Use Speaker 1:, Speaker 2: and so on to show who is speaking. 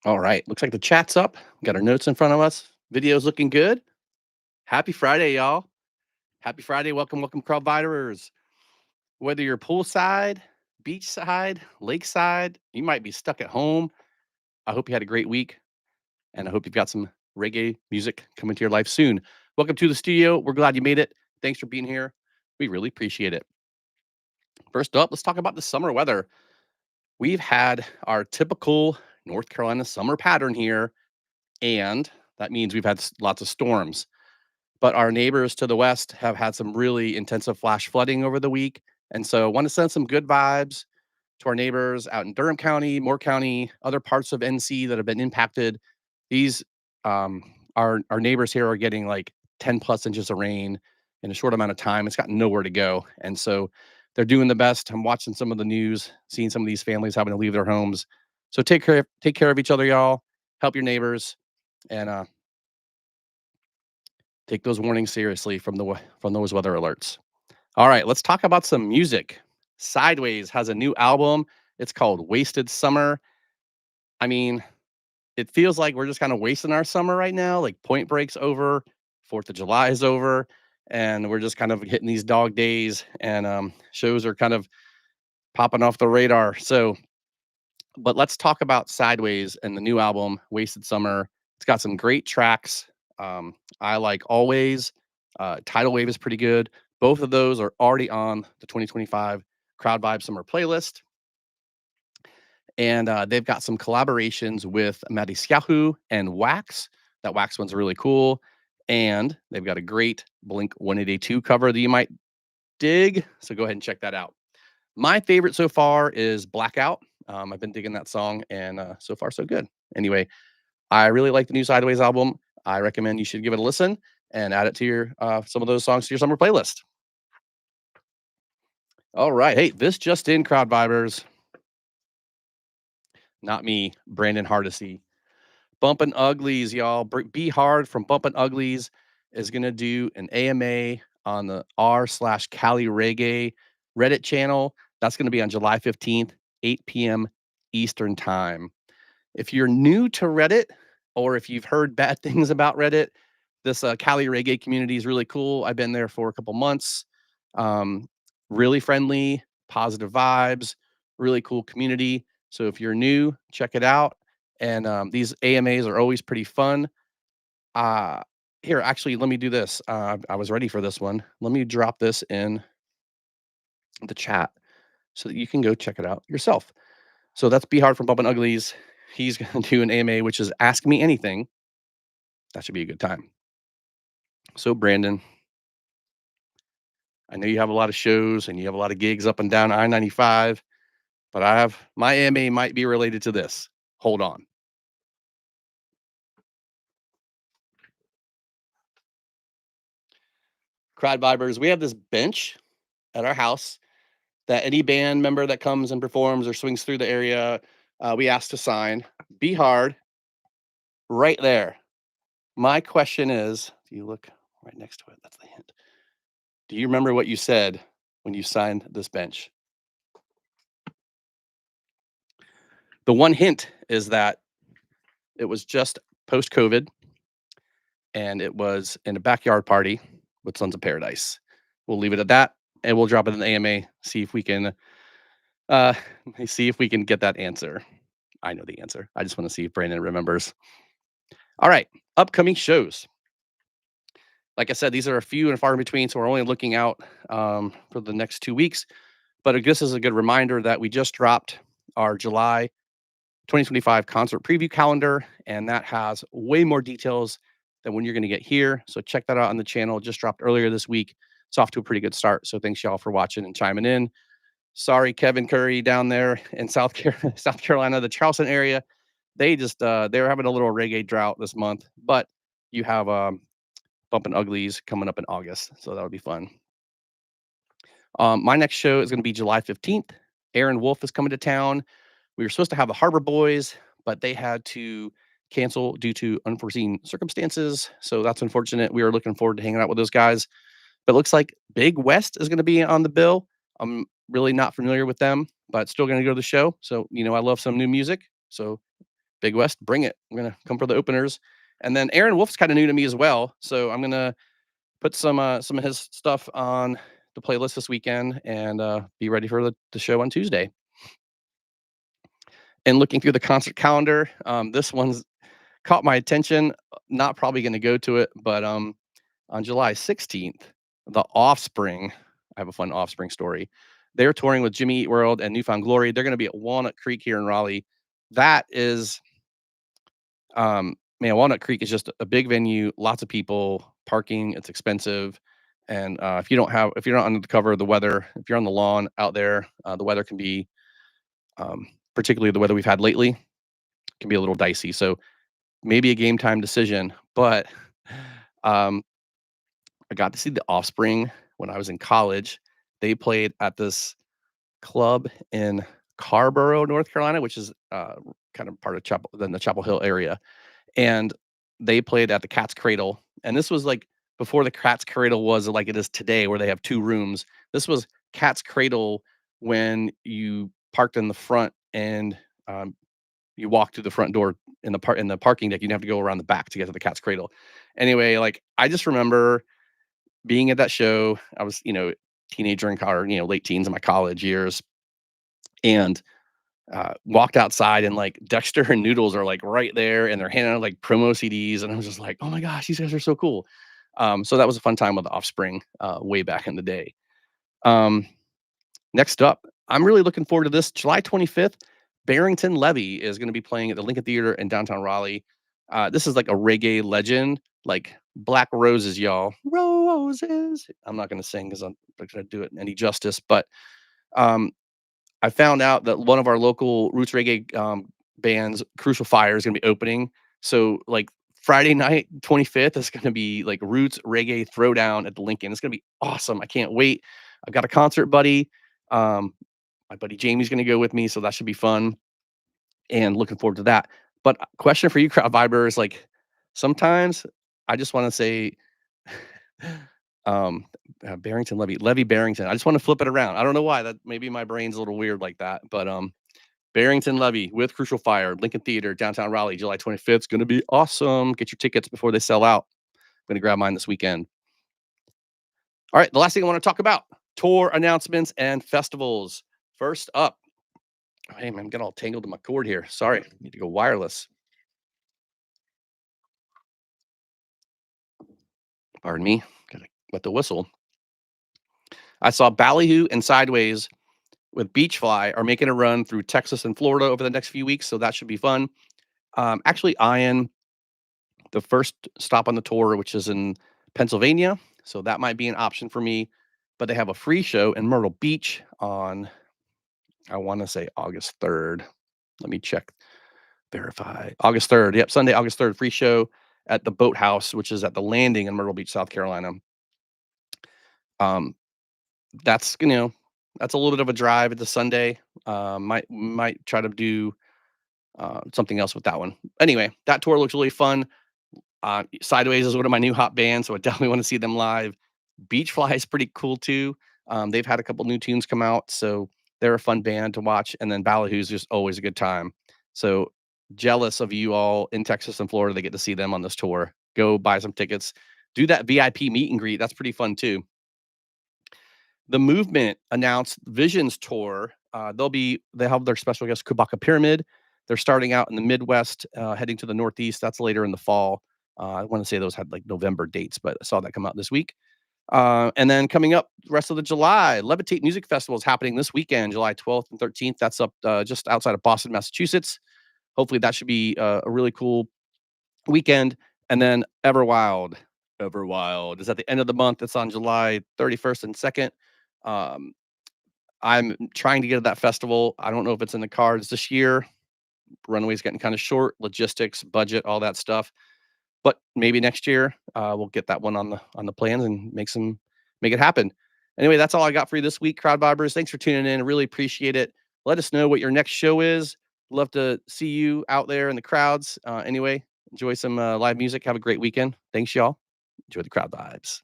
Speaker 1: All right. Looks like the chat's up. Got our notes in front of us. Video's looking good. Happy Friday, y'all. Happy Friday. Welcome, welcome, crowd viders. Whether you're poolside, beachside, lakeside, you might be stuck at home. I hope you had a great week and I hope you've got some reggae music coming to your life soon. Welcome to the studio. We're glad you made it. Thanks for being here. We really appreciate it. First up, let's talk about the summer weather. We've had our typical North Carolina summer pattern here, and that means we've had lots of storms. But our neighbors to the west have had some really intensive flash flooding over the week. And so I want to send some good vibes to our neighbors out in Durham County, Moore County, other parts of NC that have been impacted. These our neighbors here are getting like 10 plus inches of rain in a short amount of time. It's got nowhere to go. And so they're doing the best. I'm watching some of the news, seeing some of these families having to leave their homes. So take care of each other, y'all. Help your neighbors and take those warnings seriously from those weather alerts. All right, let's talk about some music. Cydeways has a new album. It's called Wasted Summer. I mean, it feels like we're just kind of wasting our summer right now. Like Point Break's over, 4th of July is over, and we're just kind of hitting these dog days and shows are kind of popping off the radar. So, but let's talk about Sideways and the new album, Wasted Summer. It's got some great tracks. I like Always. Tidal Wave is pretty good. Both of those are already on the 2025 Crowd Vibe Summer playlist. And they've got some collaborations with Maddie Scahu and Wax. That Wax one's really cool. And they've got a great Blink 182 cover that you might dig. So go ahead and check that out. My favorite so far is Blackout. I've been digging that song, and so far, so good. Anyway, I really like the new Sideways album. I recommend you should give it a listen and add it to your some of those songs to your summer playlist. All right. Hey, this just in, crowd vibers. Not me, Brandon Hardesty. Bumpin Uglies, y'all. Be Hard from Bumpin Uglies is gonna do an AMA on the r/CaliReggae Reddit channel. That's gonna be on July 15th, 8 p.m. Eastern time. If you're new to Reddit, or if you've heard bad things about Reddit, this Cali Reggae community is really cool. I've been there for a couple months. Um, really friendly, positive vibes, really cool community. So if you're new, check it out. And these AMAs are always pretty fun. Uh, Here, actually, let me do this. I was ready for this one. Let me drop this in the chat so that you can go check it out yourself. So that's Be Hard from Bumpin' Uglies. He's going to do an AMA, which is Ask Me Anything. That should be a good time. So, Brandon, I know you have a lot of shows and you have a lot of gigs up and down I-95, but I have my AMA might be related to this. Hold on. Crowd Vibers, we have this bench at our house that any band member that comes and performs or swings through the area, we ask to sign. Be Hard, right there. My question is, do you look right next to it? That's the hint. Do you remember what you said when you signed this bench? The one hint is that it was just post COVID and it was in a backyard party with Sons of Paradise. We'll leave it at that and we'll drop it in the AMA, uh see if we can get that answer. I know the answer. I just want to see if Brandon remembers. All right, upcoming shows. Like I said, these are a few and far in between, so we're only looking out for the next 2 weeks. But this is a good reminder that we just dropped our July 2025 concert preview calendar, and that has way more details than when you're going to get here. So check that out on the channel. It just dropped earlier this week. It's off to a pretty good start. So thanks y'all for watching and chiming in. Sorry, Kevin Curry down there in South Carolina, the Charleston area. They just they were having a little reggae drought this month, but you have Bumpin' Uglies coming up in August, so that'll be fun. My next show is going to be July 15th. Aaron Wolf is coming to town. We were supposed to have the Harbor Boys, but they had to cancel due to unforeseen circumstances. So that's unfortunate. We were looking forward to hanging out with those guys. But it looks like Big West is going to be on the bill. I'm really not familiar with them, but still going to go to the show. So, I love some new music. So Big West, bring it. I'm gonna come for the openers. And then Aaron Wolf's kind of new to me as well, so I'm gonna put some of his stuff on the playlist this weekend and be ready for the show on Tuesday. And looking through the concert calendar, this one's caught my attention. Not probably going to go to it, but on July 16th, the Offspring. I have a fun Offspring story. They're touring with Jimmy Eat World and Newfound Glory. They're going to be at Walnut Creek here in Raleigh. That is, man, Walnut Creek is just a big venue, lots of people, parking. It's expensive, and if you're not under the cover of the weather, if you're on the lawn out there, the weather can be, particularly the weather we've had lately, can be a little dicey. So maybe a game time decision, but um, I got to see the Offspring when I was in college. They played at this club in Carborough, North Carolina, which is kind of part of the Chapel Hill area, and they played at the Cat's Cradle. And this was like before the Cat's Cradle was like it is today, where they have two rooms. This was Cat's Cradle when you parked in the front and you walk through the front door in the parking deck. You'd have to go around the back to get to the Cat's Cradle. Anyway, like I just remember being at that show. I was, teenager in or late teens in my college years, and walked outside and like Dexter and Noodles are like right there and they're handing out like promo CDs. And I was just like, oh my gosh, these guys are so cool. So that was a fun time with the Offspring way back in the day. Um, Next up, I'm really looking forward to this. July 25th, Barrington Levy is going to be playing at the Lincoln Theater in downtown Raleigh. This is like a reggae legend, like Black Roses, y'all. Roses. I'm not going to sing because I'm not going to do it any justice, but um, I found out that one of our local roots reggae bands, Crucial Fire, is going to be opening. So, like Friday night, 25th, is going to be like roots reggae throwdown at the Lincoln. It's going to be awesome. I can't wait. I've got a concert buddy. Um, my buddy Jamie's going to go with me, so that should be fun. And looking forward to that. But question for you, crowd vibers, like sometimes I just want to say, um, Barrington Levy Barrington. I just want to flip it around. I don't know why. That maybe my brain's a little weird like that, but Barrington Levy with Crucial Fire, Lincoln Theater, downtown Raleigh, July 25th. It's going to be awesome. Get your tickets before they sell out. I'm going to grab mine this weekend. All right, the last thing I want to talk about, tour announcements and festivals. First up, hey man, I'm getting all tangled in my cord here. Sorry, need to go wireless. Pardon me. Gotta let the whistle. I saw Ballyhoo and Cydeways with Beachfly are making a run through Texas and Florida over the next few weeks, so that should be fun. Actually eyeing the first stop on the tour, which is in Pennsylvania, so that might be an option for me. But they have a free show in Myrtle Beach on, I want to say August 3rd. Let me check, verify. August 3rd. Yep, Sunday, August 3rd, free show at the Boathouse, which is at the Landing in Myrtle Beach, South Carolina. Um, that's that's a little bit of a drive. It's a Sunday. Might try to do something else with that one. Anyway, that tour looks really fun. Cydeways is one of my new hot bands, so I definitely want to see them live. Beachfly is pretty cool too. They've had a couple new tunes come out, so they're a fun band to watch. And then Ballyhoo's just always a good time. So jealous of you all in Texas and Florida that get to see them on this tour. Go buy some tickets. Do that VIP meet and greet. That's pretty fun too. The Movement announced Visions tour. They have their special guest Kubaka Pyramid. They're starting out in the Midwest, heading to the Northeast. That's later in the fall. I want to say those had like November dates, but I saw that come out this week. And then coming up, the rest of the July, Levitate Music Festival is happening this weekend, July 12th and 13th. That's up just outside of Boston, Massachusetts. Hopefully, that should be a really cool weekend. And then Everwild is at the end of the month. It's on July 31st and 2nd. Um, I'm trying to get to that festival. I don't know if it's in the cards this year. Runway's getting kind of short, logistics, budget, all that stuff. But maybe next year we'll get that one on the plans and make it happen. Anyway, that's all I got for you this week, crowd vibers. Thanks for tuning in. I really appreciate it. Let us know what your next show is. Love to see you out there in the crowds. Anyway, enjoy some live music. Have a great weekend. Thanks, y'all. Enjoy the crowd vibes.